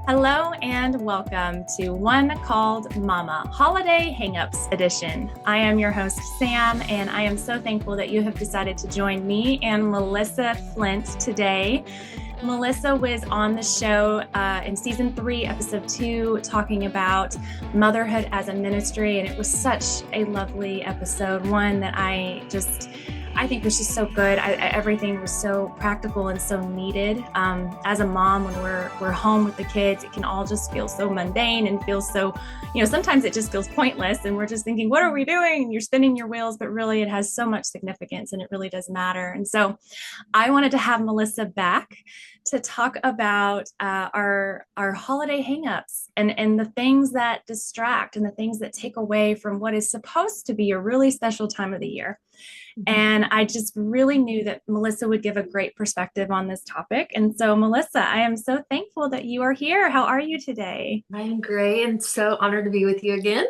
Hello and welcome to One Called Mama Holiday Hangups Edition. I am your host, Sam, and I am so thankful that you have decided to join me and Melissa Flint today. Melissa was on the show in season 3, episode 2, talking about motherhood as a ministry, and it was such a lovely episode, one that I think was just so good. Everything was so practical and so needed. As a mom, when we're home with the kids, it can all just feel so mundane and feel so, sometimes it just feels pointless. And we're just thinking, what are we doing? And you're spinning your wheels, but really it has so much significance and it really does matter. And so I wanted to have Melissa back to talk about our holiday hangups and the things that distract and the things that take away from what is supposed to be a really special time of the year. And I just really knew that Melissa would give a great perspective on this topic. And so, Melissa, I am so thankful that you are here. How are you today? I'm great and so honored to be with you again.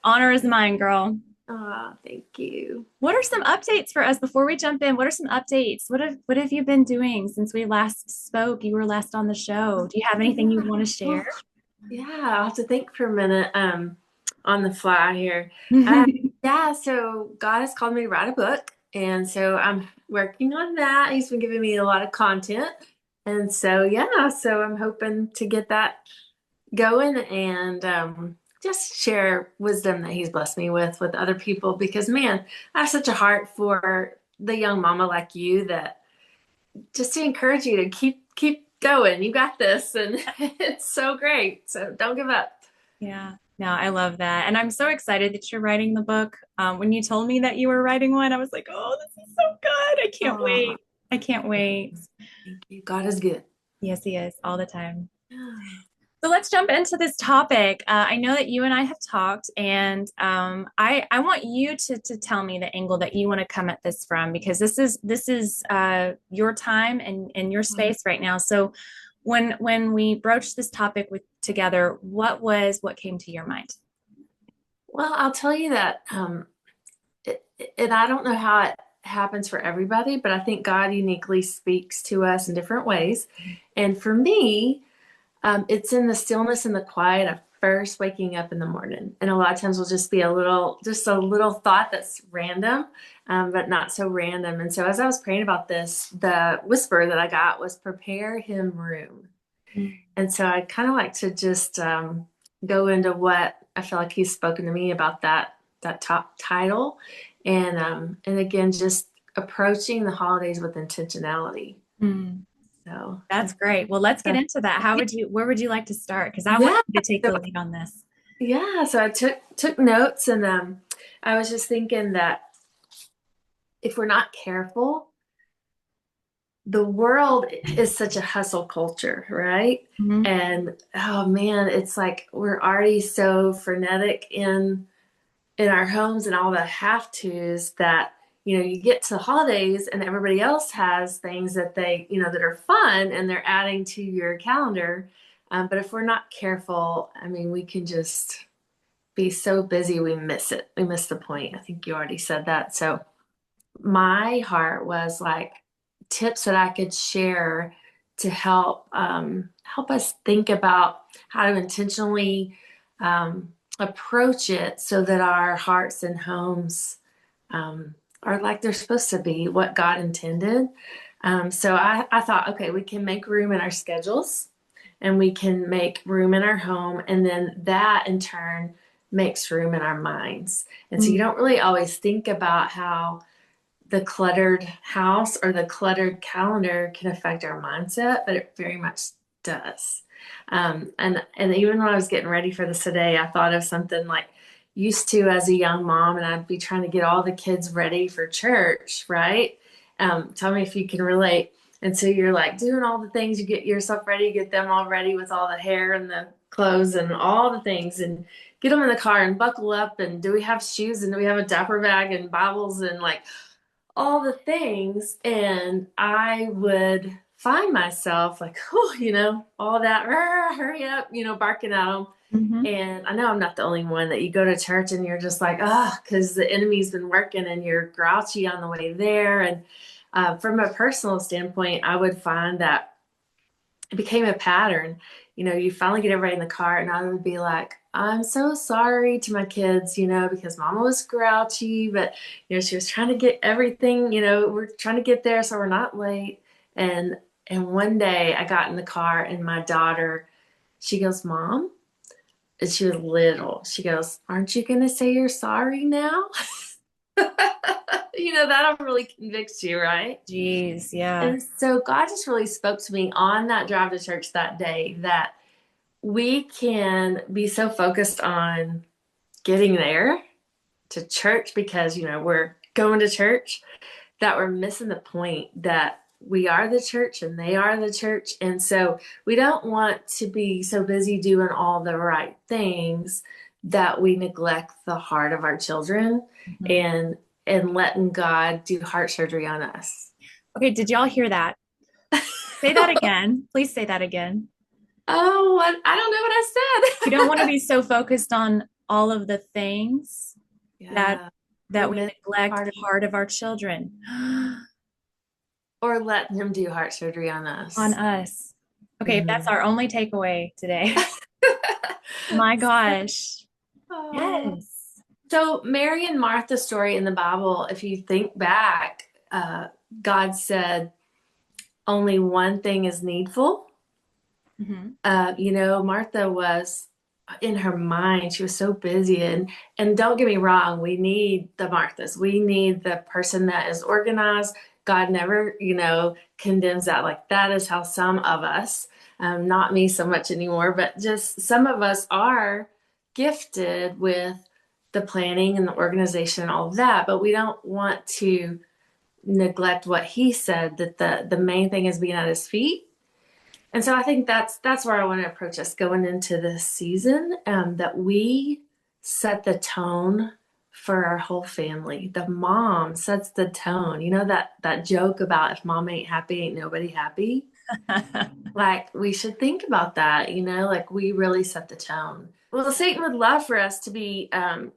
Honor is mine, girl. Oh, thank you. What are some updates for us before we jump in? What are some updates? What have you been doing since we last spoke? You were last on the show. Do you have anything you want to share? Yeah, I'll have to think for a minute on the fly here. Yeah, so God has called me to write a book, and so I'm working on that. He's been giving me a lot of content. And so, yeah, so I'm hoping to get that going and just share wisdom that he's blessed me with other people because man, I have such a heart for the young mama like you that just to encourage you to keep going. You got this, and it's so great. So don't give up. Yeah, no, I love that. And I'm so excited that you're writing the book. When you told me that you were writing one, I was like, oh, this is so good. I can't Oh, wait. I can't wait. thank you. God is good. Yes, he is all the time. So let's jump into this topic. I know that you and I have talked, and I want you to tell me the angle that you want to come at this from because this is your time and your space right now. So when we broached this topic together, what came to your mind? Well, I'll tell you that, and I don't know how it happens for everybody, but I think God uniquely speaks to us in different ways. And for me, it's in the stillness and the quiet of first waking up in the morning. And a lot of times will just be just a little thought that's random, but not so random. And so as I was praying about this, the whisper that I got was prepare him room. And so I kind of like to just go into what I feel like he's spoken to me about that top title. And again, just approaching the holidays with intentionality. Mm. So That's great. Well, let's get into that. Where would you like to start? Because I want yeah. you to take So the lead on this. Yeah, so I took notes and I was just thinking that if we're not careful, the world is such a hustle culture, right? Mhm. And oh man, it's like we're already so frenetic in our homes and all the have tos that you get to the holidays and everybody else has things that they that are fun and they're adding to your calendar. But if we're not careful, I mean, we can just be so busy we miss it. We miss the point. I think you already said that. So my heart was like tips that I could share to help us think about how to intentionally approach it so that our hearts and homes are like they're supposed to be, what God intended. So I thought, okay, we can make room in our schedules and we can make room in our home. And then that in turn makes room in our minds. And so you don't really always think about how the cluttered house or the cluttered calendar can affect our mindset, but it very much does. And even when I was getting ready for this today, I thought of something like used to as a young mom, and I'd be trying to get all the kids ready for church, right? Tell me if you can relate. And so you're like doing all the things, you get yourself ready, you get them all ready with all the hair and the clothes and all the things, and get them in the car and buckle up. And do we have shoes? And do we have a diaper bag and Bibles and like all the things? And I would find myself like, oh, all that, hurry up, barking at them. Mhm. And I know I'm not the only one that you go to church and you're just like, oh, because the enemy's been working and you're grouchy on the way there. And from a personal standpoint, I would find that it became a pattern. You finally get everybody in the car, and I would be like, I'm so sorry to my kids, because mama was grouchy, but, she was trying to get everything, we're trying to get there so we're not late. And one day I got in the car, and my daughter, she goes, Mom, and she was little. She goes, aren't you going to say you're sorry now? That'll really convict you, right? Jeez, yeah. And so God just really spoke to me on that drive to church that day that we can be so focused on getting there to church because, we're going to church, that we're missing the point that we are the church and they are the church. And so we don't want to be so busy doing all the right things that we neglect the heart of our children Mhm. and letting God do heart surgery on us. Okay, did y'all hear that? Say that again. Please say that again. Oh, I don't know what I We don't want to said. be so focused on all of the things that Yeah. We're we missing neglect part the of, heart of our children. or letting him do heart surgery on On us. us. Okay, if that's Mhm. our only takeaway today. My gosh. Oh. Yes. So Mary and Martha's story in the Bible, if you think back, God said only one thing is needful. Hmm. Martha was in her mind, she was so busy, and don't get me wrong, we need the Marthas. We need the person that is organized. God never, condemns that. Like that is how some of us, not me so much anymore, but just some of us are gifted with the planning and the organization and all of that, but we don't want to neglect what he said, that the main thing is being at his feet. And so I think that's where I want to approach us going into this season, that we set the tone for our whole family. The mom sets the tone. That joke about if mom ain't happy, ain't nobody happy. Like we should think about that, like we really set the tone. Well, Satan would love for us to be,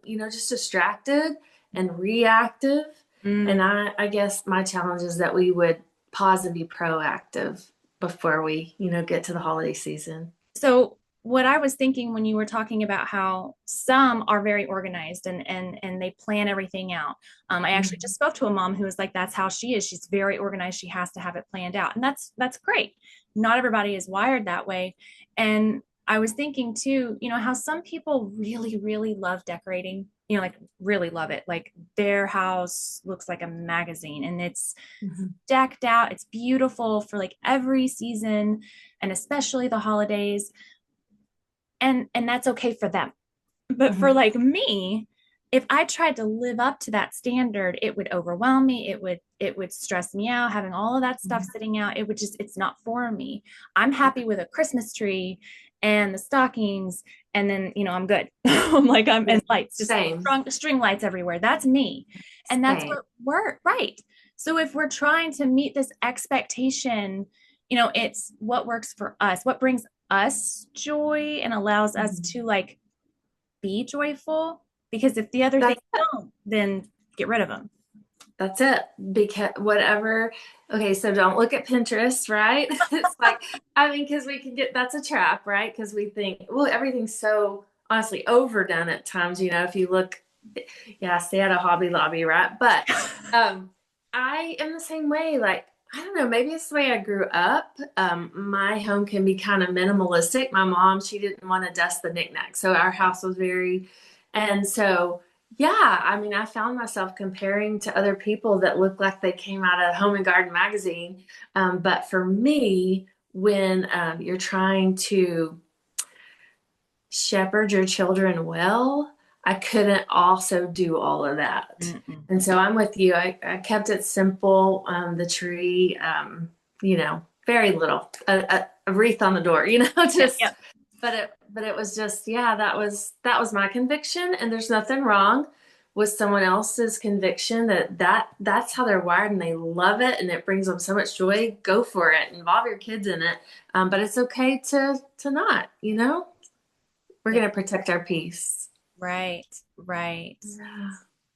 just distracted and reactive. And Mm. I guess my challenge is that we would pause and be proactive before we, get to the holiday season. So what I was thinking when you were talking about how some are very organized and they plan everything out. I actually just Mhm. spoke to a mom who was like, that's how she is. She's very organized. She has to have it planned out. And that's great. Not everybody is wired that way. And I was thinking too, how some people really, really love decorating, like really love it. Like their house looks like a magazine and it's Mhm. decked out. It's beautiful for like every season and especially the holidays. And that's okay for them. But for Mhm. like me, if I tried to live up to that standard, it would overwhelm me. It would stress me out having all of that stuff Mhm. sitting out. It's not for me. I'm happy with a Christmas tree and the stockings and then, I'm good. I'm like I'm Yeah. and lights, just Same. string lights everywhere. That's me. And that's Same. what we're right. So if we're trying to meet this expectation, it's what works for us, what brings us joy and allows us Mhm. to like be joyful, because if the other things That's it. don't, then get rid of them. That's it. Because whatever. Okay, so don't look at Pinterest, right? It's like, because we can get, that's a trap, right? Because we think, well, everything's so honestly overdone at times, if you look, yeah, stay at a Hobby Lobby, right? But I am the same way. Like, I don't know, maybe it's the way I grew up. My home can be kind of minimalistic. My mom, she didn't want to dust the knickknacks. So our house was very, and so yeah, I found myself comparing to other people that look like they came out of Home and Garden magazine. But for me, when you're trying to shepherd your children well, I couldn't also do all of that. Mm-mm. And so I'm with you. I kept it simple. The tree, very little, a wreath on the door, Yep, just, yep. but it was just, yeah, that was my conviction. And there's nothing wrong with someone else's conviction that's how they're wired and they love it and it brings them so much joy. Go for it. Involve your kids in it. But it's okay to not, we're Yeah. going to protect our peace. Right, right. Yeah.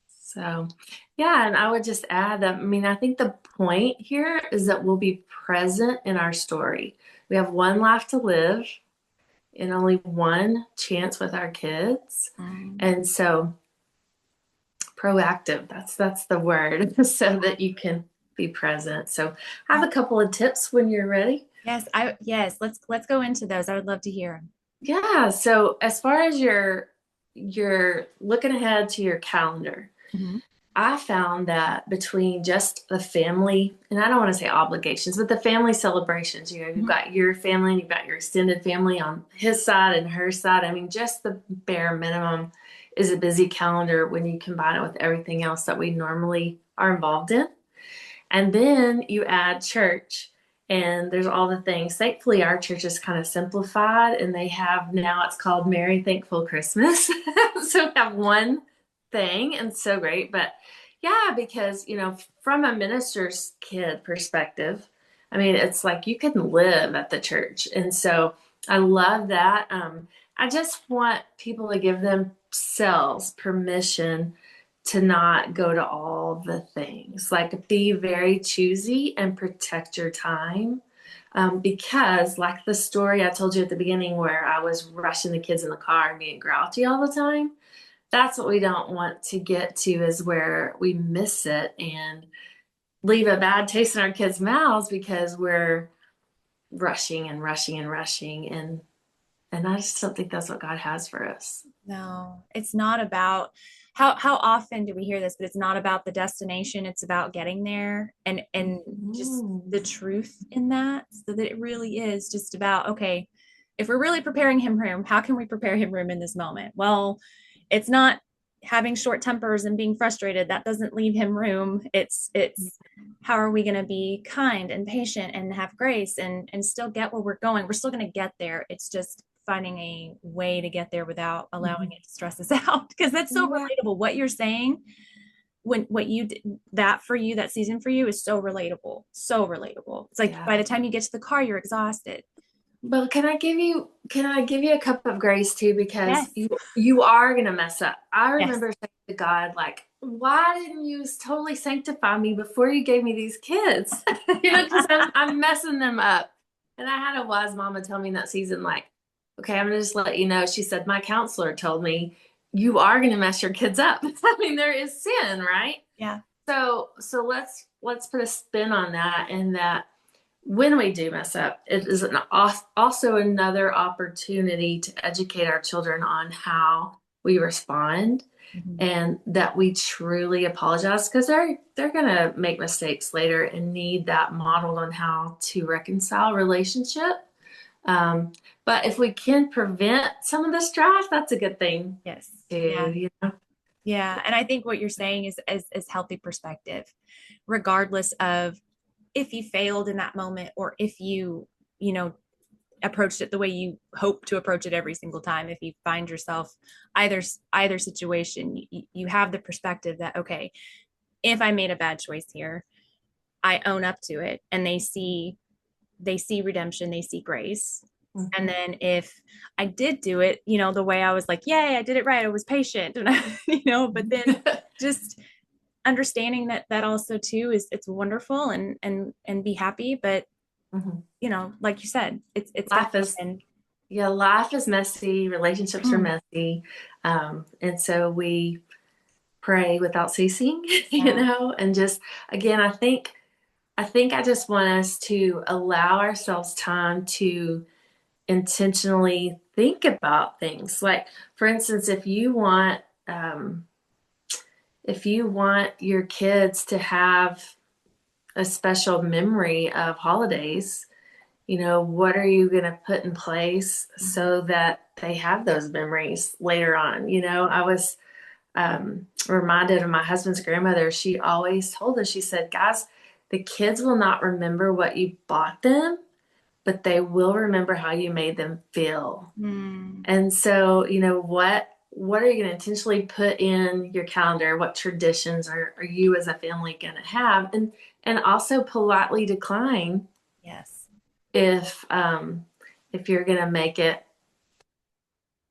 So, yeah, and I would just add that, I think the point here is that we'll be present in our story. we have one life to live and only one chance with our kids. Mm. And so proactive, that's the word, so that you can be present. So I have a couple of tips when you're ready. Yes, let's go into those. I would love to hear Yeah, so as far as you're looking ahead to your calendar, them. I found that between just the family, and I don't want to say obligations, but the family celebrations, you've Mhm. got your family and you've got your extended family on his side and her side. I mean, just the bare minimum is a busy calendar when you combine it with everything else that we normally are involved in. And then you add church, and there's all the things. Thankfully, our church is kind of simplified, and they have now it's called Merry Thankful Christmas. So we have one thing, and so great. But yeah, because, from a minister's kid perspective, I mean, it's like you can live at the church. And so I love that. I just want people to give themselves permission to not go to all the things. Like, be very choosy and protect your time. Because, like the story I told you at the beginning, where I was rushing the kids in the car and being grouchy all the time, that's what we don't want to get to, is where we miss it and leave a bad taste in our kids' mouths because we're rushing and rushing and rushing. And I just don't think that's what God has for us. No, it's not about how often do we hear this, but it's not about the destination, it's about getting there and just Mm. the truth in that, so that it really is just about, okay, if we're really preparing him room, how can we prepare him room in this moment? Well, it's not having short tempers and being frustrated. That doesn't leave him room. It's how are we going to be kind and patient and have grace and still get where we're going? We're still going to get there. It's just finding a way to get there without allowing it to stress us out, because that's so Yeah. relatable what you're saying. When what you did that for you, that season for you, is so relatable, so relatable. It's like Yeah. by the time you get to the car, you're exhausted. But can I give you a cup of grace too? Because Yes. you are gonna mess up. I Yes. remember saying to God, like, why didn't you totally sanctify me before you gave me these kids? Because I'm messing them up. And I had a wise mama tell me in that season, like, okay, I'm gonna just let you know. She said, my counselor told me you are gonna mess your kids up. I mean, there is sin, right? Yeah. So let's put a spin on that, and that when we do mess up, it is also another opportunity to educate our children on how we respond, Mhm. and that we truly apologize, because they're gonna make mistakes later and need that modeled on how to reconcile relationship. Um, but if we can prevent some of the strife, that's a good thing Yes. Yeah. too. Yeah. And I think what you're saying is healthy perspective, regardless of if you failed in that moment, or if you know, approached it the way you hope to approach it every single time. If you find yourself either situation, you have the perspective that, okay, if I made a bad choice here, I own up to it, and they see redemption, they see grace. And Mhm. then if I did do it, the way I was like, yay, I did it right, I was patient, and but then just understanding that also too is it's wonderful, and be happy, but Mhm. like you said, it's gonna Life is happen. Yeah, life is messy, relationships are Mm. messy. And so we pray without ceasing, Yeah. and just, again, I think I just want us to allow ourselves time to intentionally think about things. Like, for instance, if you want your kids to have a special memory of holidays, what are you going to put in place Mhm. so that they have those memories later on? I was reminded of my husband's grandmother. She always told us, she said, guys, the kids will not remember what you bought them, but they will remember how you made them feel. Mm. And so, what are you going to intentionally put in your calendar? What traditions are you as a family going to have? And also politely decline Yes. if you're going to make it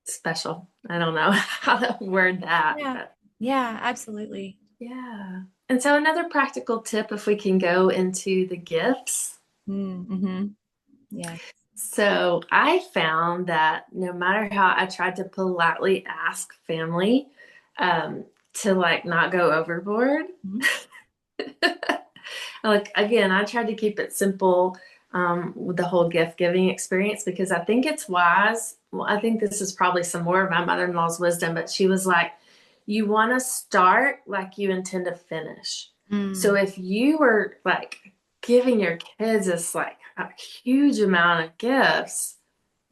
special. I don't know how to word that, Yeah. but Yeah, absolutely. yeah. And so another practical tip, if we can go into the gifts. Mm-hmm. Yes. So I found that no matter how I tried to politely ask family to like not go overboard, Mhm. like again, I tried to keep it simple with the whole gift giving experience because I think it's wise. Well, I think this is probably some more of my mother-in-law's wisdom, but she was like, you want to start like you intend to finish. So Mm, if you were like giving your kids this like a huge amount of gifts,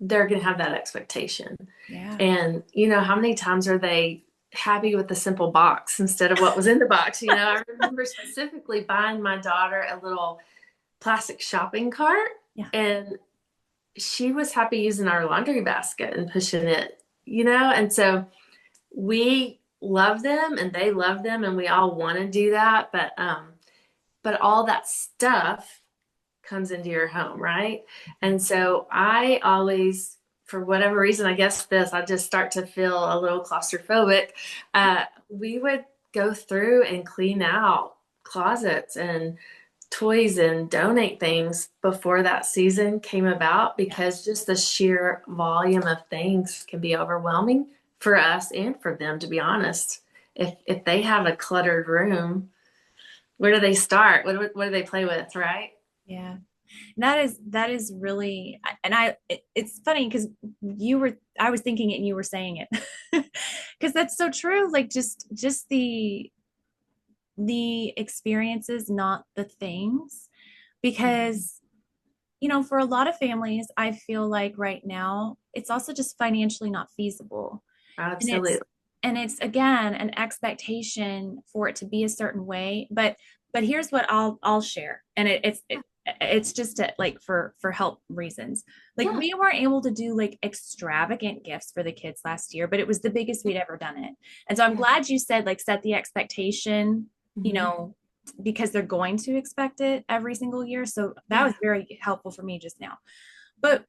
they're going to have that expectation. yeah. And, how many times are they happy with the simple box instead of what was in the box? I remember specifically buying my daughter a little plastic shopping cart, Yeah. and she was happy using our laundry basket and pushing it, and so we love them and they love them and we all want to do that. But all that stuff comes into your home, right? And so I always, for whatever reason, I guess I just start to feel a little claustrophobic. We would go through and clean out closets and toys and donate things before that season came about Yeah. because just the sheer volume of things can be overwhelming for us and for them, to be honest. If they have a cluttered room, where do they start? What do they play with, right? Yeah. That is really, and it's funny because I was thinking it and you were saying it. Because that's so true. Like just the experiences, not the things. Because, for a lot of families, I feel like right now it's also just financially not feasible. And Absolutely. it's again an expectation for it to be a certain way. But here's what I'll share. And it's just like for help reasons. Like Yeah. we weren't able to do like extravagant gifts for the kids last year, but it was the biggest we'd ever done it. And so I'm Yeah. glad you said like set the expectation, you Mhm. know, because they're going to expect it every single year. So that was Yeah. very helpful for me just now. But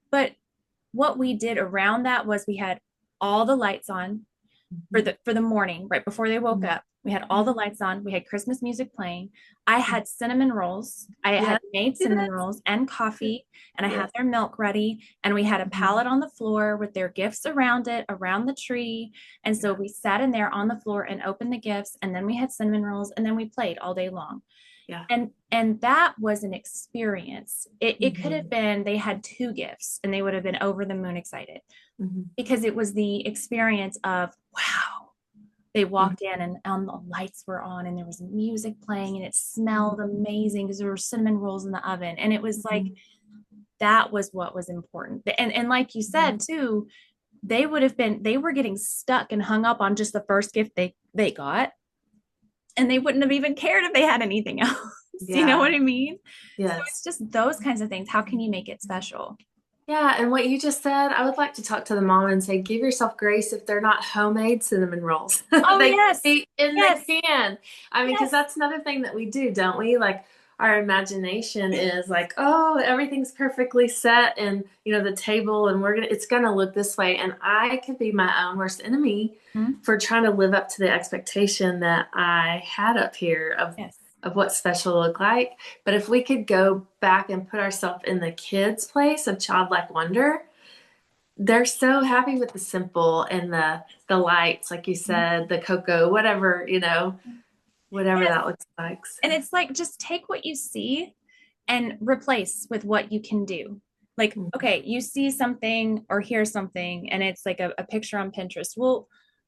what we did around that was we had all the lights on for Mhm. the morning right before they woke Mhm. up. We had all the lights on. We had Christmas music playing. I had cinnamon rolls. I Yeah. had made See cinnamon that? rolls and coffee, and I had Yes. their milk ready. And we had a Mhm. pallet on the floor with their gifts around it, around the tree. And so Yeah. we sat in there on the floor and opened the gifts. And then we had cinnamon rolls, and then we played all day long. Yeah. And that was an experience. It could have Mhm. been they had two gifts and they would have been over the moon excited Mhm. because it was the experience of wow, they Mhm. walked in and the lights were on and there was music playing and it Mhm. smelled amazing because there were cinnamon rolls in the oven. And it was like, Mhm. that was what was important. And like you said Mhm. too, they were getting stuck and hung up on just the first gift they got. And they wouldn't have even cared if they had anything else. You know Yeah. what I mean? So it's Yes. just those kinds of things. How can you make it special? Yeah, and what you just said, I would like to talk to the mom and say, give yourself grace if they're not homemade cinnamon rolls. Oh, yes. They Yes. can. I mean, because Yes. that's another thing that we do, don't we? Like our imagination is like, oh, everything's perfectly set and the table and it's gonna look this way. And I could be my own worst enemy Mhm. for trying to live up to the expectation that I had up here Yes. of what special look like. But if we could go back and put ourselves in the kids' place of childlike wonder, they're so happy with the simple and the lights, like you Mhm. said, the cocoa, whatever, whatever Yes. that looks like. And it's like just take what you see and replace with what you can do. Like, Mhm. okay, you see something or hear something and it's like a picture on Pinterest. Well,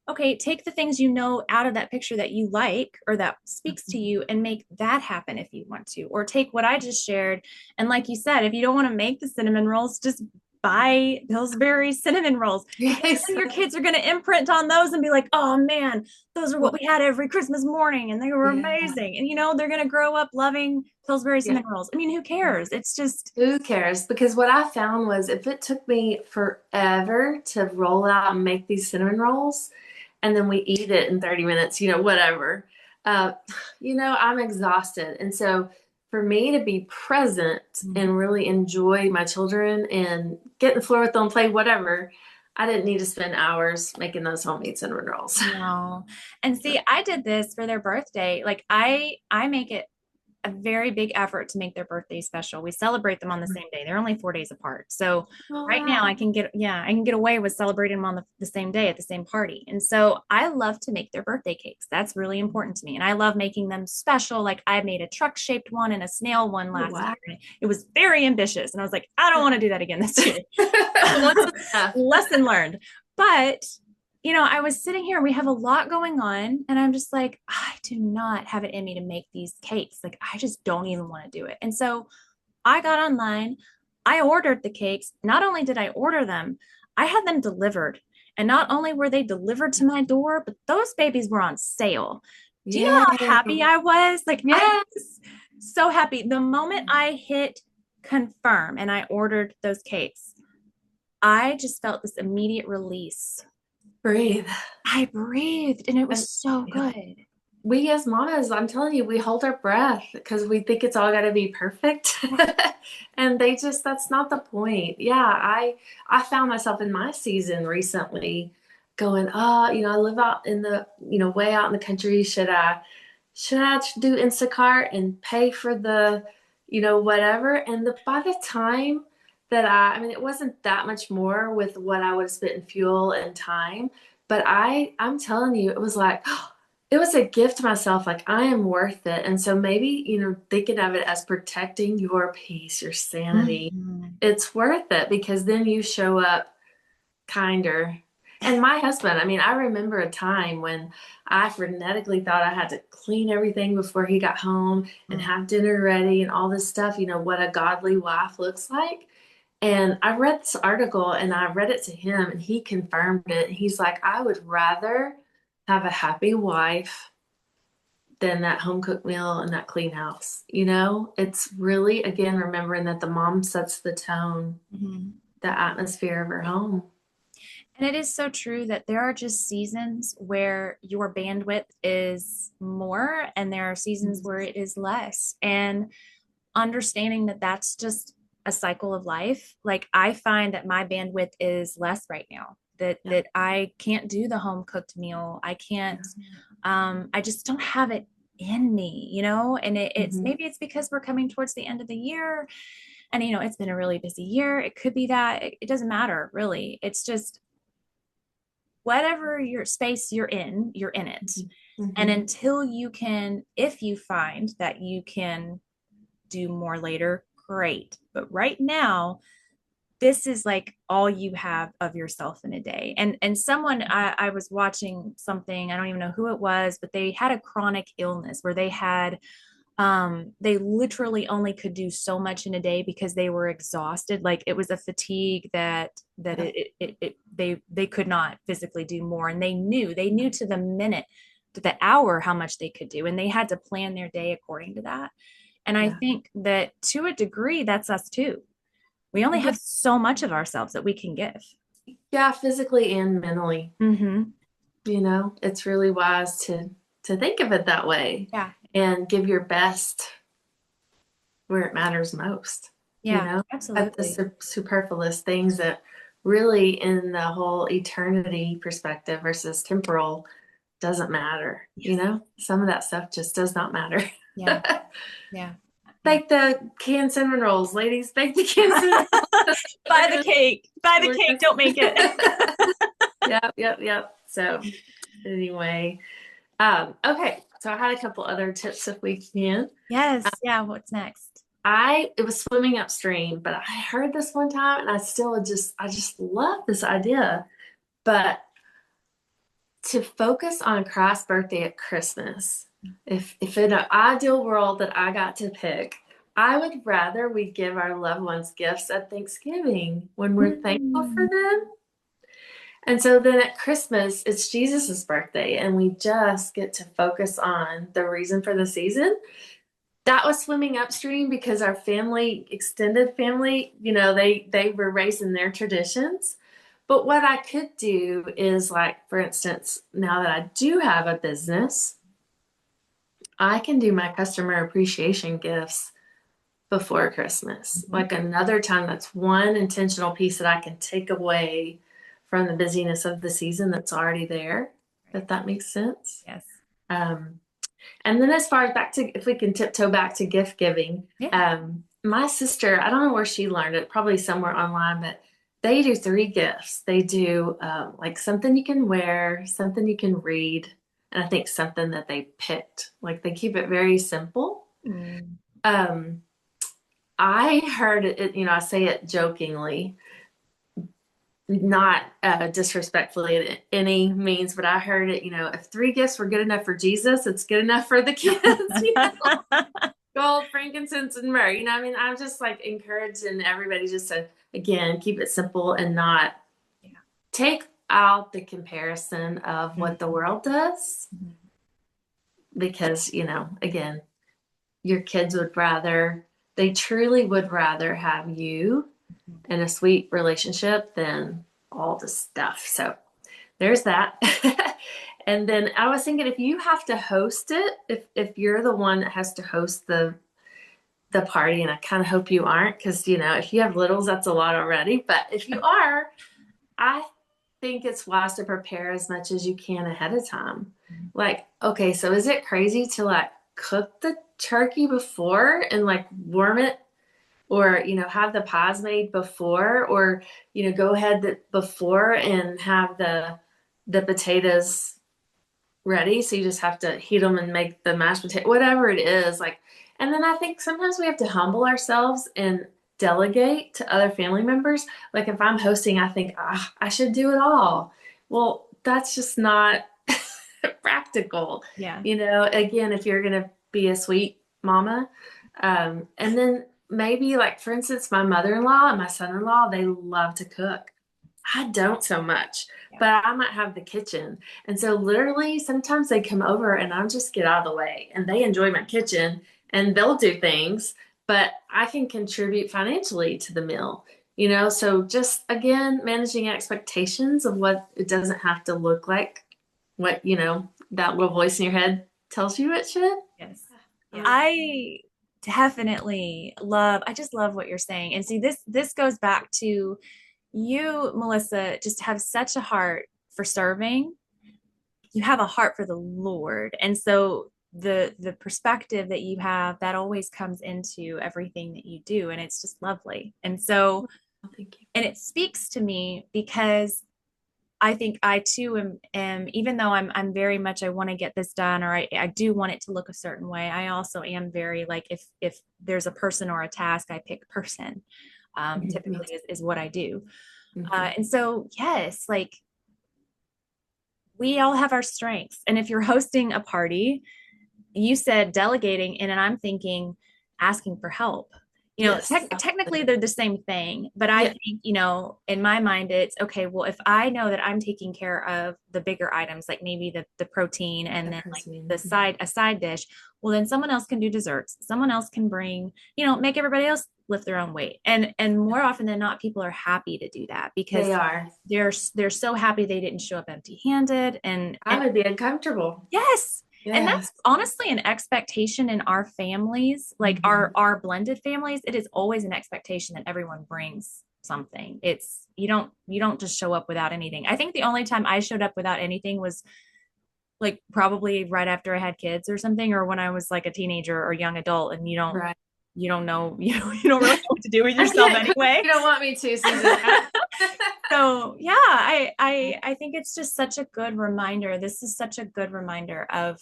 okay, take the things you know out of that picture that you like or that speaks to you and make that happen if you want to. Or take what I just shared. And like you said, if you don't want to make the cinnamon rolls, just buy Pillsbury cinnamon rolls because Yes. then your kids are going to imprint on those and be like, oh man, those are what Well, we had every Christmas morning and they were yeah. amazing. And they're going to grow up loving Pillsbury Yeah. cinnamon rolls. I mean, who cares? It's just, Who cares? Because what I found was if it took me forever to roll out and make these cinnamon rolls, and then we eat it in 30 minutes, whatever, uh, I'm exhausted. And so for me to be present and really enjoy my children and get in the floor with them, play whatever, I didn't need to spend hours making those homemade cinnamon rolls. no. And see, I did this for their birthday. Like I make it a very big effort to make their birthday special. We celebrate them on the same day. They're only 4 days apart. So Oh, right now wow. I can get away with celebrating them on the same day at the same party. And so I love to make their birthday cakes. That's really important to me. And I love making them special. Like I made a truck shaped one and a snail one Oh, last wow. year. And it was very ambitious. And I was like, I don't want to do that again this year. Once is enough. Lesson learned. But I was sitting here and we have a lot going on, and I'm just like, I do not have it in me to make these cakes. Like, I just don't even want to do it. And so I got online, I ordered the cakes. Not only did I order them, I had them delivered. And not only were they delivered to my door, but those babies were on sale. Do you know how Yay. happy I was? Like, I Yes. was so happy. The moment I hit confirm and I ordered those cakes, I just felt this immediate release. Breathe. I breathed and it was And so yeah, good. we as mamas, I'm telling you, we hold our breath because we think it's all got to be perfect. And that's not the point. Yeah, I found myself in my season recently going, oh, I live out in the, way out in the country. Should I do Instacart and pay for the, whatever? And by the time that I mean, it wasn't that much more with what I would have spent in fuel and time, but I'm telling you, it was like, it was a gift to myself. Like I am worth it. And so maybe, thinking of it as protecting your peace, your sanity, Mhm. it's worth it because then you show up kinder. And my husband, I mean, I remember a time when I frenetically thought I had to clean everything before he got home and Mm. have dinner ready and all this stuff, what a godly wife looks like. And I read this article and I read it to him and he confirmed it. He's like, I would rather have a happy wife than that home cooked meal and that clean house. It's really, again, remembering that the mom sets the tone, Mhm. the atmosphere of her home. And it is so true that there are just seasons where your bandwidth is more, and there are seasons where it is less. And understanding that that's just a cycle of life. Like I find that my bandwidth is less right now. That Yeah. that I can't do the home cooked meal. I can't. I just don't have it in me, And it's Mhm. maybe it's because we're coming towards the end of the year, and it's been a really busy year. It could be that it doesn't matter really. It's just whatever your space you're in it. Mhm. And Mhm. until you can, if you find that you can do more later, great. But right now, this is like all you have of yourself in a day. And someone I was watching something, I don't even know who it was, but they had a chronic illness where they literally only could do so much in a day because they were exhausted. Like it was a fatigue that Yeah. they could not physically do more. And they knew to the minute, to the hour how much they could do. And they had to plan their day according to that. And I Yeah. think that to a degree, that's us too. We only Yeah. have so much of ourselves that we can give. Yeah, physically and mentally. Mm-hmm. It's really wise to think of it that way Yeah. and give your best where it matters most, you Yeah, know, at the absolutely. superfluous things that really in the whole eternity perspective versus temporal doesn't matter, Yes. some of that stuff just does not matter. Yeah. Yeah. Yeah. Bake the canned cinnamon rolls, ladies. Bake the canned cinnamon rolls. Buy We're the gonna, cake. Buy the we're cake. Don't make it. gonna. Yep, yep, yep. So anyway, okay. So I had a couple other tips if we can. Yes. Yeah. What's next? It was swimming upstream, but I heard this one time and I just love this idea. But to focus on Christ's birthday at Christmas, if in an ideal world that I got to pick, I would rather we give our loved ones gifts at Thanksgiving when we're thankful for Mm. them. And so then at Christmas, it's Jesus's birthday, and we just get to focus on the reason for the season. That was swimming upstream because our family, extended family, they were raised in their traditions. But what I could do is, like, for instance, now that I do have a business, I can do my customer appreciation gifts before Christmas. Mhm. Like another time, that's one intentional piece that I can take away from the busyness of the season that's already there, Right. if that makes sense. Yes. Um, And then as far as back to, if we can tiptoe back to gift giving, Yeah. my sister, I don't know where she learned it, probably somewhere online, but they do three gifts. They do like something you can wear, something you can read, and I think something that they picked. Like they keep it very simple. Mm. Um, I heard it, I say it jokingly, not disrespectfully in any means, but I heard it, if three gifts were good enough for Jesus, it's good enough for the kids, gold, frankincense, and myrrh. I mean, I'm just like encouraging everybody just to, again, keep it simple and not Yeah. take out the comparison of what the Mhm. world does. Mhm. Because, again, your kids would rather, they truly would rather have you in a sweet relationship than all the stuff. So there's that. And then I was thinking if you have to host it, if you're the one that has to host the party, and I kind of hope you aren't, because if you have littles, that's a lot already. But if you are, I think it's wise to prepare as much as you can ahead of time. Like, okay, so is it crazy to like cook the turkey before and like warm it, or have the pies made before, or go ahead before and have the potatoes ready, so you just have to heat them and make the mashed potato, whatever it is, like. And then I think sometimes we have to humble ourselves and delegate to other family members. Like if I'm hosting, I think, I should do it all. Well, that's just not practical. Yeah. Again, if you're going to be a sweet mama, and then maybe like, for instance, my mother-in-law and my son-in-law, they love to cook. I don't so much, Yeah. but I might have the kitchen. And so literally sometimes they come over and I'll just get out of the way, and they enjoy my kitchen and they'll do things, but I can contribute financially to the meal. So just again, managing expectations of what it doesn't have to look like, what, that little voice in your head tells you it should. Yes. Yeah. I definitely I just love what you're saying. And see, this goes back to you, Melissa, just have such a heart for serving. You have a heart for the Lord. And so the perspective that you have, that always comes into everything that you do. And it's just lovely. And so, Thank you. and it speaks to me because I think I too am even though I'm very much I want to get this done, or I do want it to look a certain way. I also am very like if there's a person or a task, I pick person. Typically is what I do. And so yes, like we all have our strengths. And if you're hosting a party, you said delegating, and I'm thinking asking for help. Yes. Technically they're the same thing, but I Yeah. think, in my mind, it's okay. Well, if I know that I'm taking care of the bigger items, like maybe the protein and then like a side dish, well, then someone else can do desserts. Someone else can bring, make everybody else lift their own weight. And more often than not, people are happy to do that because They are. they're so happy they didn't show up empty handed. I would be uncomfortable. Yes. And Yes. that's honestly an expectation in our families, like our blended families. It is always an expectation that everyone brings something. It's you don't just show up without anything. I think the only time I showed up without anything was like probably right after I had kids or something, or when I was like a teenager or young adult, and Right. you don't know you don't really know what to do with yourself anyway. You don't want me to, Susan. So yeah, I think it's just such a good reminder. This is such a good reminder of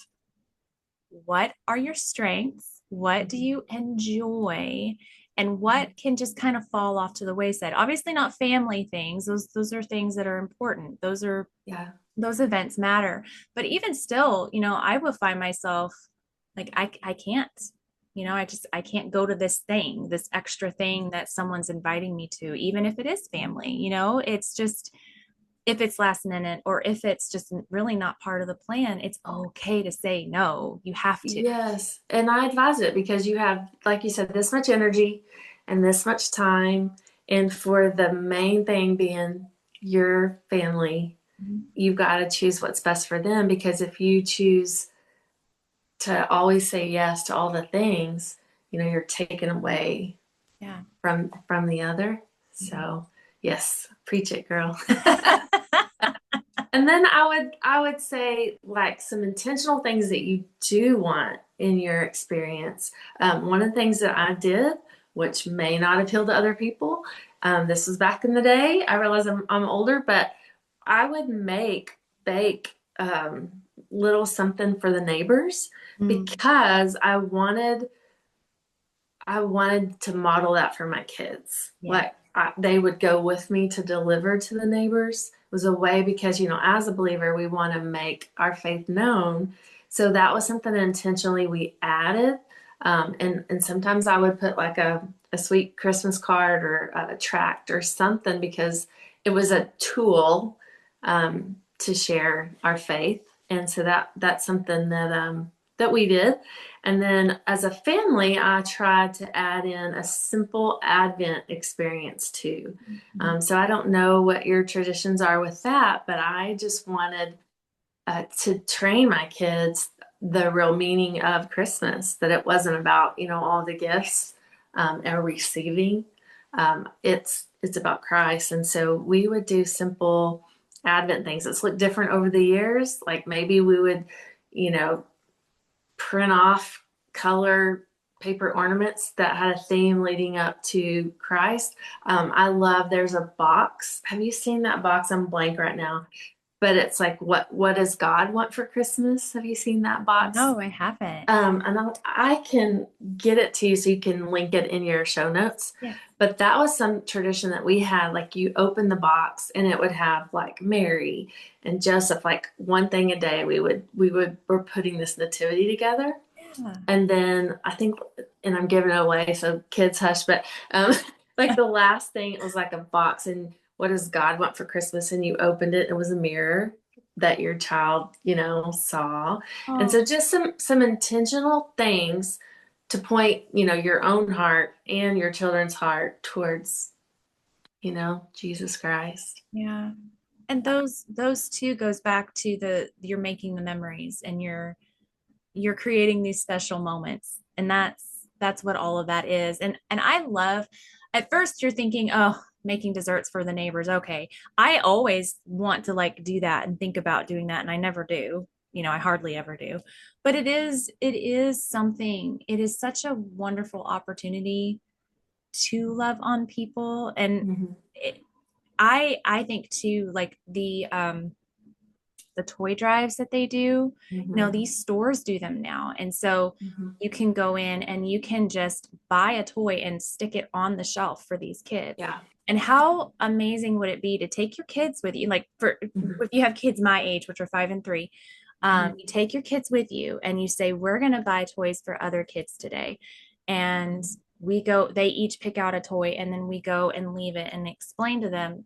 what are your strengths? What do you enjoy? And what can just kind of fall off to the wayside? Obviously not family things. Those are things that are important. Yeah. Those events matter. But even still, I will find myself like I can't. I can't go to this thing, this extra thing that someone's inviting me to, even if it is family. It's just if it's last minute or if it's just really not part of the plan, it's okay to say no. You have to. Yes. And I advise it because you have, like you said, this much energy and this much time. And for the main thing being your family, you've got to choose what's best for them. Because if you choose to always say yes to all the things, you're taken away Yeah. from the other. So yes, preach it, girl. And then I would say like some intentional things that you do want in your experience. One of the things that I did, which may not appeal to other people, this was back in the day. I realize I'm older, but I would bake little something for the neighbors Mm, because I wanted to model that for my kids. yeah. Like they would go with me to deliver to the neighbors. It was a way because, as a believer, we want to make our faith known. So that was something that intentionally we added. And sometimes I would put like a sweet Christmas card or a tract or something because it was a tool to share our faith. And so that's something that we did. And then as a family, I tried to add in a simple Advent experience too. Mhm. So I don't know what your traditions are with that, but I just wanted to train my kids the real meaning of Christmas, that it wasn't about, all the gifts or receiving. It's about Christ. And so we would do simple Advent things. It's looked different over the years. Like maybe we would, you know, print off color paper ornaments that had a theme leading up to Christ. I love, there's a box. Have you seen that box? I'm blank right now, but it's like, what does God want for Christmas? Have you seen that box? No, I haven't. And I can get it to you so you can link it in your show notes. Yes. But that was some tradition that we had. Like you open the box and it would have like Mary and Joseph, like one thing a day. We're putting this nativity together. Yeah. And then I think, and I'm giving it away, so kids hush, but like the last thing, it was like a box, and what does God want for Christmas? And you opened it, it was a mirror that your child, saw. And Oh, so just some intentional things to point, your own heart and your children's heart towards, Jesus Christ. yeah. And those two goes back to the you're making the memories and you're creating these special moments. And that's what all of that is. And I love, at first you're thinking, oh, making desserts for the neighbors. Okay. I always want to like do that and think about doing that. And I never do. I hardly ever do. But it is something, it is such a wonderful opportunity to love on people. And Mhm. it, I think too, like the toy drives that they do, Mhm. these stores do them now. And so Mhm. you can go in and you can just buy a toy and stick it on the shelf for these kids. Yeah. And how amazing would it be to take your kids with you? Like for Mhm. if you have kids my age, which are 5 and 3, Mhm. you take your kids with you and you say, we're going to buy toys for other kids today. And they each pick out a toy and then we go and leave it and explain to them,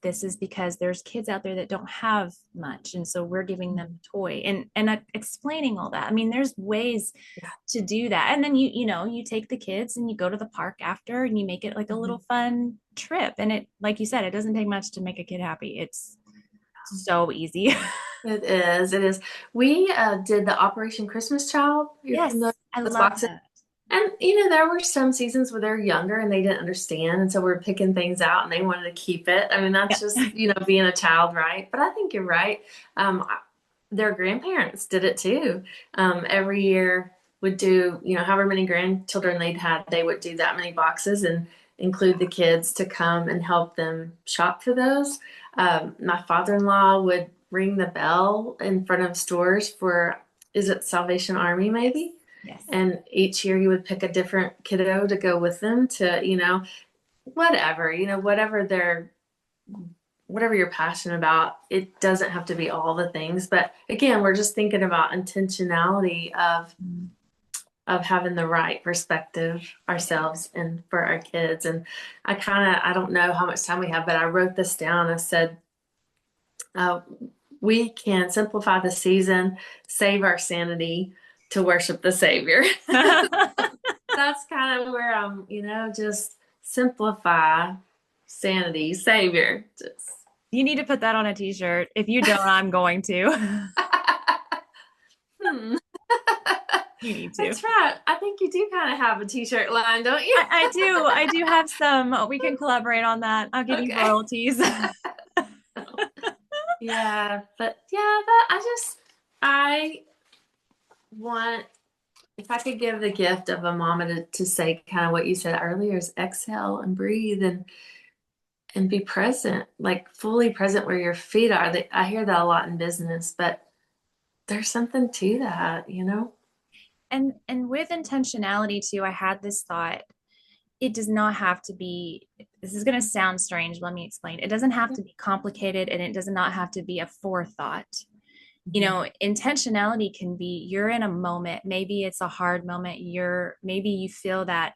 this is because there's kids out there that don't have much. And so we're giving them a toy and explaining all that. I mean, there's ways Yeah. to do that. And then you take the kids and you go to the park after and you make it like a little Mhm. fun trip. And it, like you said, it doesn't take much to make a kid happy. It's so easy. It is. It is. We did the Operation Christmas Child. You're familiar Yes, I with those love boxes? that. And, there were some seasons where they're younger and they didn't understand. And so we're picking things out and they wanted to keep it. I mean, that's Yeah. just, being a child, right? But I think you're right. Their grandparents did it too. Every year would do, however many grandchildren they'd had, they would do that many boxes and include the kids to come and help them shop for those. My father-in-law would ring the bell in front of stores for, is it Salvation Army Yes. maybe? Yes. And each year he would pick a different kiddo to go with them to, whatever, whatever you're passionate about. It doesn't have to be all the things, but again, we're just thinking about intentionality of having the right perspective ourselves and for our kids. And I don't know how much time we have, but I wrote this down. I said, uh, we can simplify the season, save our sanity to worship the Savior. That's kind of where I'm, just simplify sanity, Savior. Just. You need to put that on a t-shirt. If you don't, I'm going to. Hmm. You need to. That's right. I think you do kind of have a t-shirt line, don't you? I do. I do have some. We can collaborate on that. I'll give you Okay. royalties. Yeah, but yeah, that I want, if I could give the gift of a mama to say kind of what you said earlier is exhale and breathe and be present, like fully present where your feet are. I hear that a lot in business, but there's something to that, you know? And with intentionality too, I had this thought. It does not have to be, this is going to sound strange. Let me explain. It doesn't have to be complicated, and it does not have to be a forethought. Mhm. Intentionality can be, you're in a moment, maybe it's a hard moment, maybe you feel that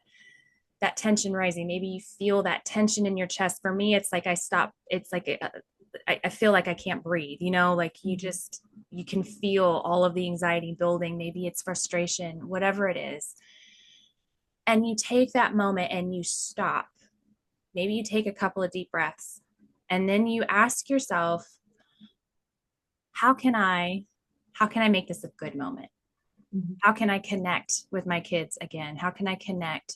tension rising, maybe you feel that tension in your chest. For me, it's like I stop, it's like I feel like I can't breathe, like you can feel all of the anxiety building, maybe it's frustration, whatever it is. And you take that moment and you stop. Maybe you take a couple of deep breaths, and then you ask yourself, how can I make this a good moment? Mhm. How can I connect with my kids again? How can I connect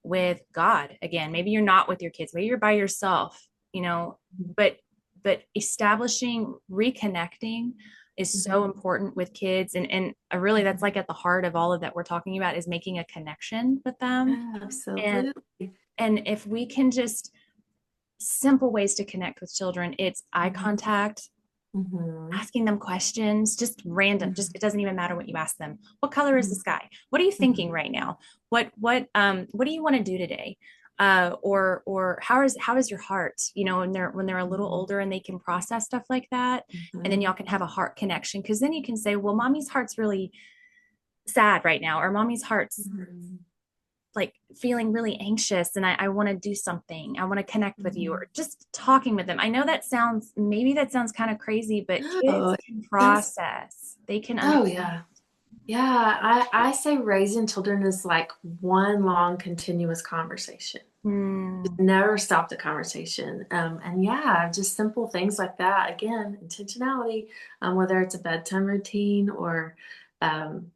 with God again? Maybe you're not with your kids, maybe you're by yourself, but establishing, reconnecting is so Mhm. important with kids. And really, that's like at the heart of all of that we're talking about, is making a connection with them. Yeah, And absolutely. if we can just, simple ways to connect with children, it's eye Mhm. contact, Mhm. asking them questions, just random, just, Mhm. it doesn't even matter what you ask them. What color is the Mhm. sky? What are you thinking Mhm. right now? What do you want to do today? Or how is your heart? When they're a little Mhm. older and they can process stuff like that, and then Mhm. y'all can have a heart connection, because then you can say, well, mommy's heart's really sad right now, or mommy's heart's Mhm. like feeling really anxious, and I want to do something. I want to connect with you, Mhm. or just talking with them. I know that sounds kind of crazy, but kids No, can that's, process. They can oh understand. yeah. Yeah, I say raising children is like one long continuous conversation. Mm, Never stop the conversation. And yeah, just simple things like that. Again, intentionality, whether it's a bedtime routine or, um,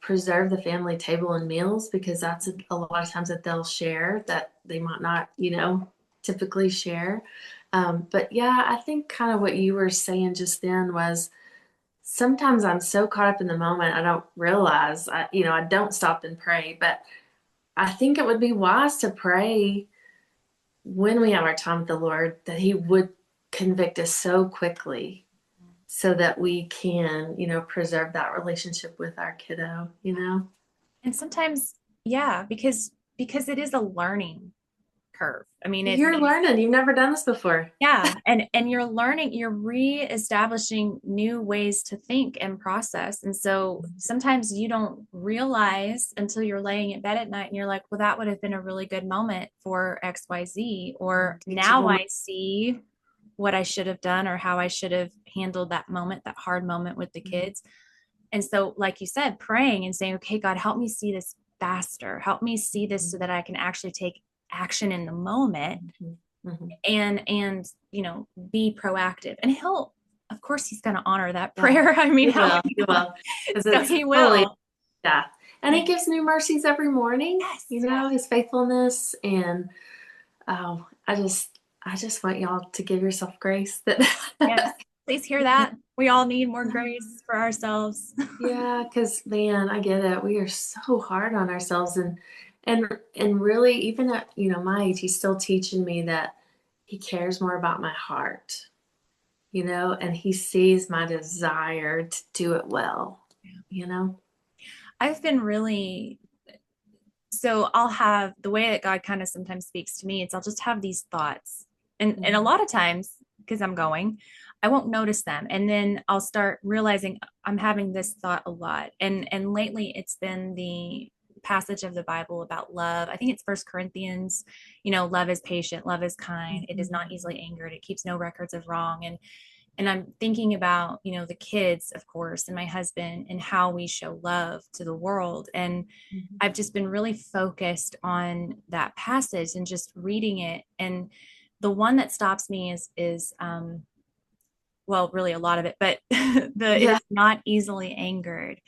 preserve the family table and meals, because that's a lot of times that they'll share that they might not, typically share. But yeah, I think kind of what you were saying just then was sometimes I'm so caught up in the moment, I don't realize, I don't stop and pray, but I think it would be wise to pray when we have our time with the Lord, that He would convict us so quickly so that we can, preserve that relationship with our kiddo. and sometimes, yeah, because it is a learning curve. I mean, You're learning. You've never done this before. yeah, and you're learning, you're re-establishing new ways to think and process. And so sometimes you don't realize until you're laying in bed at night and you're like, well, that would have been a really good moment for XYZ, or now Teachable. I see what I should have done, or how I should have handled that moment, that hard moment with the kids. And so, like you said, praying and saying, okay, God, help me see this faster, help me see this so that I can actually take action in the moment, Mhm. Mhm. and be proactive. And he'll, of course, he's going to honor that Yeah, prayer. I mean, you how will. You will. Because so it's he fully, will. yeah. And He gives new mercies every morning, Yes, His faithfulness. And oh, I just want y'all to give yourself grace that yes, please hear that. We all need more grace for ourselves. yeah, because man, I get it. We are so hard on ourselves, and really, even at my age, He's still teaching me that He cares more about my heart, and He sees my desire to do it well, you know. I've been really, so I'll have the way that God kind of sometimes speaks to me. It's, I'll just have these thoughts, and a Mhm. lot of times, because I'm going, I won't notice them, and then I'll start realizing I'm having this thought a lot. And lately it's been the passage of the Bible about love. I think it's First Corinthians. Love is patient, love is kind, it is not Mhm. easily angered, it keeps no records of wrong. And I'm thinking about, the kids, of course, and my husband, and how we show love to the world. And Mhm. I've just been really focused on that passage and just reading it. And the one that stops me is well, really a lot of it, but it Yeah. is not easily angered.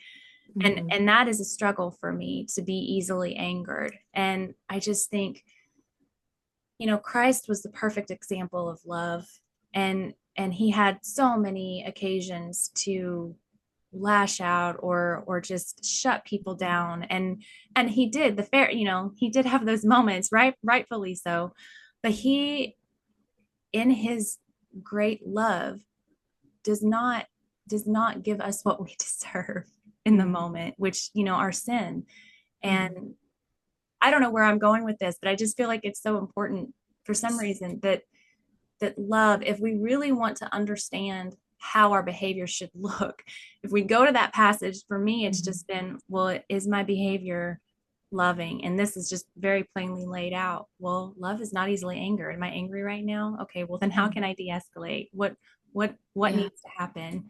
And Mhm. and that is a struggle for me, to be easily angered. And I just think, Christ was the perfect example of love. And and he had so many occasions to lash out or just shut people down, and he did the fair, he did have those moments, right, rightfully so, but he, in his great love, does not give us what we deserve in the moment, which, our sin. And I don't know where I'm going with this, but I just feel like it's so important for some reason that love, if we really want to understand how our behavior should look, if we go to that passage, for me, it's just been, well, is my behavior loving? And this is just very plainly laid out. Well, love is not easily angered. Am I angry right now? Okay, well then how can I de-escalate? What needs to happen?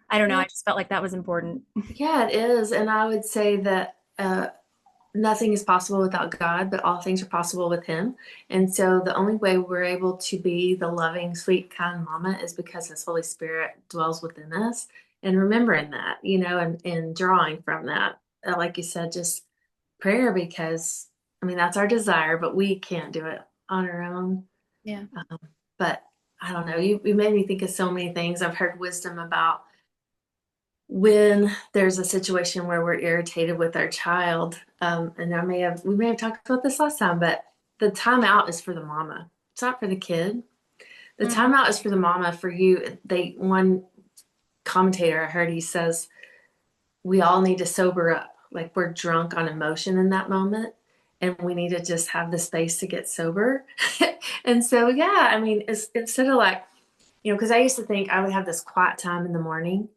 I don't know. I just felt like that was important. Yeah, it is. And I would say that nothing is possible without God, but all things are possible with Him. And so the only way we're able to be the loving, sweet, kind mama is because His Holy Spirit dwells within us. And remembering that, and drawing from that, like you said, just prayer, because I mean, that's our desire, but we can't do it on our own. Yeah. But I don't know. You made me think of so many things. I've heard wisdom about when there's a situation where we're irritated with our child, and we may have talked about this last time, but the timeout is for the mama. It's not for the kid. The timeout is for the mama, for you. One commentator I heard, he says, we all need to sober up. Like, we're drunk on emotion in that moment, and we need to just have the space to get sober. And so, yeah, I mean, instead of like, because I used to think I would have this quiet time in the morning,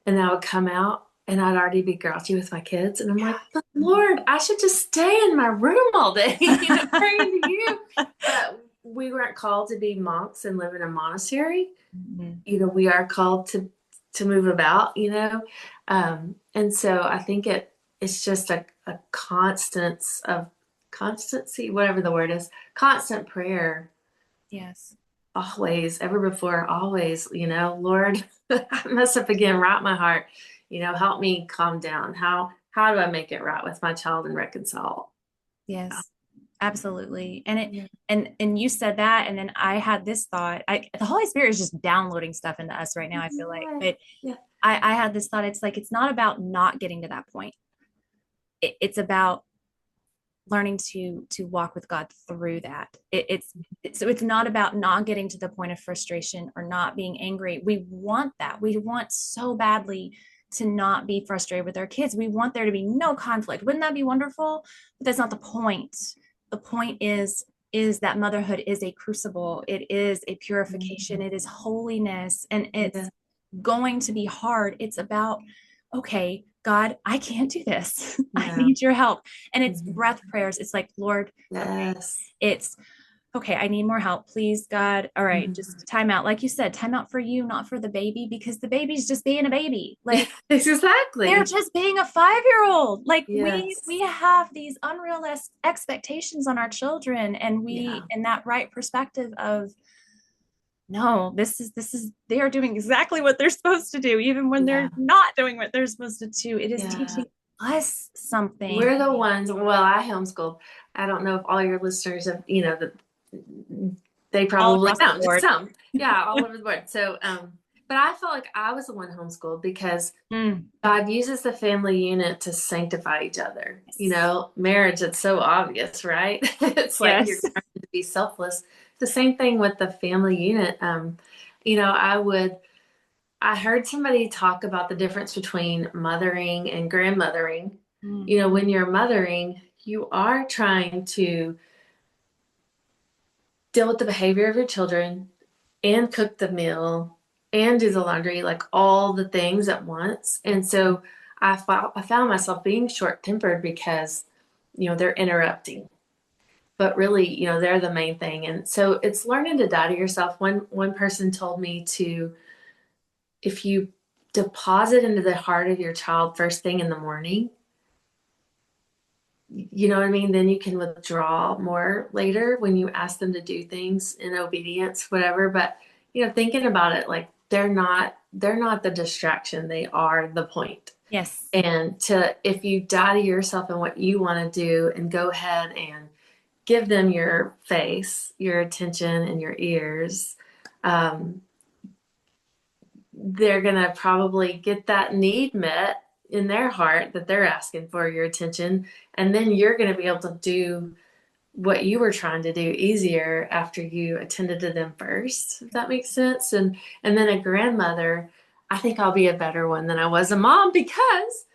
and I would come out and I'd already be grouchy with my kids. And I'm like, but Lord, I should just stay in my room all day, praying to you. But we weren't called to be monks and live in a monastery. We are called to move about, and so I think it's just a constancy, whatever the word is, constant prayer. Yes. Always, ever before, always, Lord, I mess up again, right my heart, help me calm down. How do I make it right with my child and reconcile? Yes, absolutely. And you said that, and then I had this thought. The Holy Spirit is just downloading stuff into us right now, I feel like. But I had this thought. It's like, it's not about not getting to that point. It's about learning to walk with God through that. So it's not about not getting to the point of frustration or not being angry. We want that. We want so badly to not be frustrated with our kids. We want there to be no conflict. Wouldn't that be wonderful? But that's not the point. The point is that motherhood is a crucible. It is a purification. It is holiness, and it's going to be hard. It's about, okay, God, I can't do this. I need your help. And it's breath prayers. It's like, Lord, okay, it's okay. I need more help. Please, God. All right. Just time out. Like you said, time out for you, not for the baby, because the baby's just being a baby. Like, exactly. They're just being a 5-year-old. Like, we have these unrealistic expectations on our children, and in that right perspective of, no, this is they are doing exactly what they're supposed to do, even when they're not doing what they're supposed to do. It is teaching us something. We're the ones. Well, I homeschooled. I don't know if all your listeners have, they probably don't. Just some, all over the board. So, but I felt like I was the one homeschooled because God uses the family unit to sanctify each other. Marriage, it's so obvious, right? It's like you're trying to be selfless. The same thing with the family unit. I heard somebody talk about the difference between mothering and grandmothering. When you're mothering, you are trying to deal with the behavior of your children and cook the meal and do the laundry, like all the things at once. And so I found myself being short-tempered because, they're interrupting. But really, they're the main thing. And so it's learning to die to yourself. One person told me if you deposit into the heart of your child first thing in the morning, you know what I mean? Then you can withdraw more later when you ask them to do things in obedience, whatever. But, thinking about it, like they're not the distraction. They are the point. Yes. And if you die to yourself and what you want to do and go ahead and give them your face, your attention, and your ears, they're going to probably get that need met in their heart that they're asking for your attention. And then you're going to be able to do what you were trying to do easier after you attended to them first, if that makes sense. And then a grandmother, I think I'll be a better one than I was a mom, because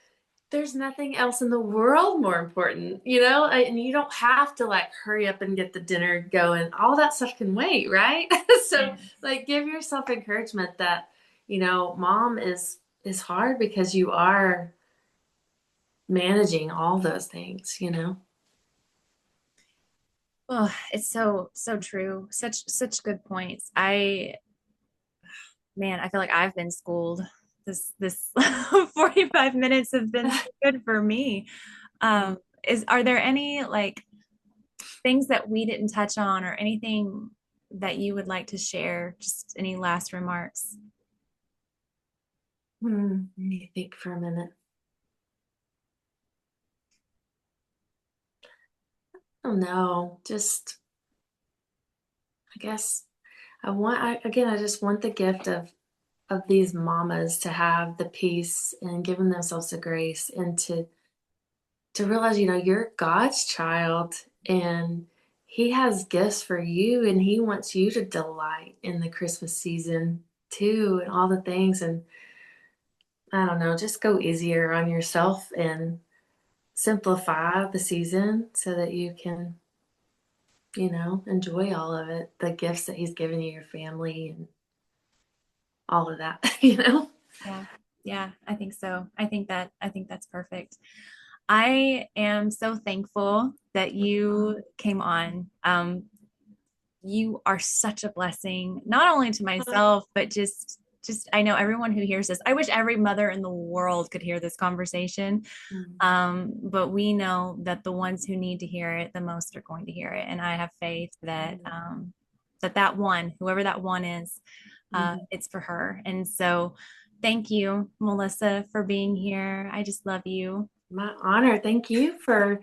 there's nothing else in the world more important, and you don't have to like hurry up and get the dinner going. All that stuff can wait, right? So like give yourself encouragement that, mom is hard because you are managing all those things. Oh, it's so true. Such good points. I feel like I've been schooled. This 45 minutes have been so good for me. Are there any like things that we didn't touch on, or anything that you would like to share? Just any last remarks? Let me think for a minute. Oh no, just I guess I just want the gift of these mamas to have the peace and giving themselves the grace, and to realize, you're God's child, and he has gifts for you, and he wants you to delight in the Christmas season too, and all the things. And I don't know, just go easier on yourself and simplify the season so that you can, enjoy all of it, the gifts that he's given you, your family, and all of that. Yeah, I think so. I think that's perfect. I am so thankful that you came on. You are such a blessing, not only to myself, but just I know everyone who hears this. I wish every mother in the world could hear this conversation. But we know that the ones who need to hear it the most are going to hear it. And I have faith that that one, whoever that one is, it's for her. And so thank you, Melissa, for being here. I just love you. My honor. Thank you for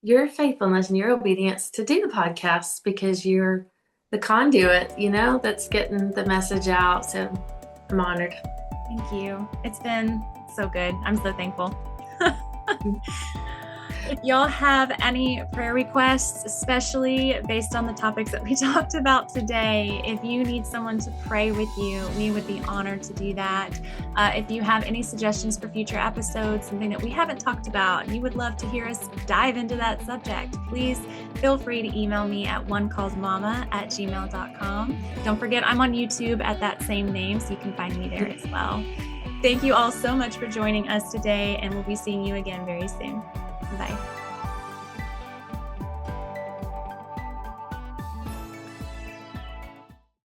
your faithfulness and your obedience to do the podcast, because you're the conduit, that's getting the message out. So I'm honored. Thank you. It's been so good. I'm so thankful. If y'all have any prayer requests, especially based on the topics that we talked about today, if you need someone to pray with you, we would be honored to do that. If you have any suggestions for future episodes, something that we haven't talked about, you would love to hear us dive into that subject, please feel free to email me at onecalledmama@gmail.com. Don't forget, I'm on YouTube at that same name, so you can find me there as well. Thank you all so much for joining us today, and we'll be seeing you again very soon. Bye.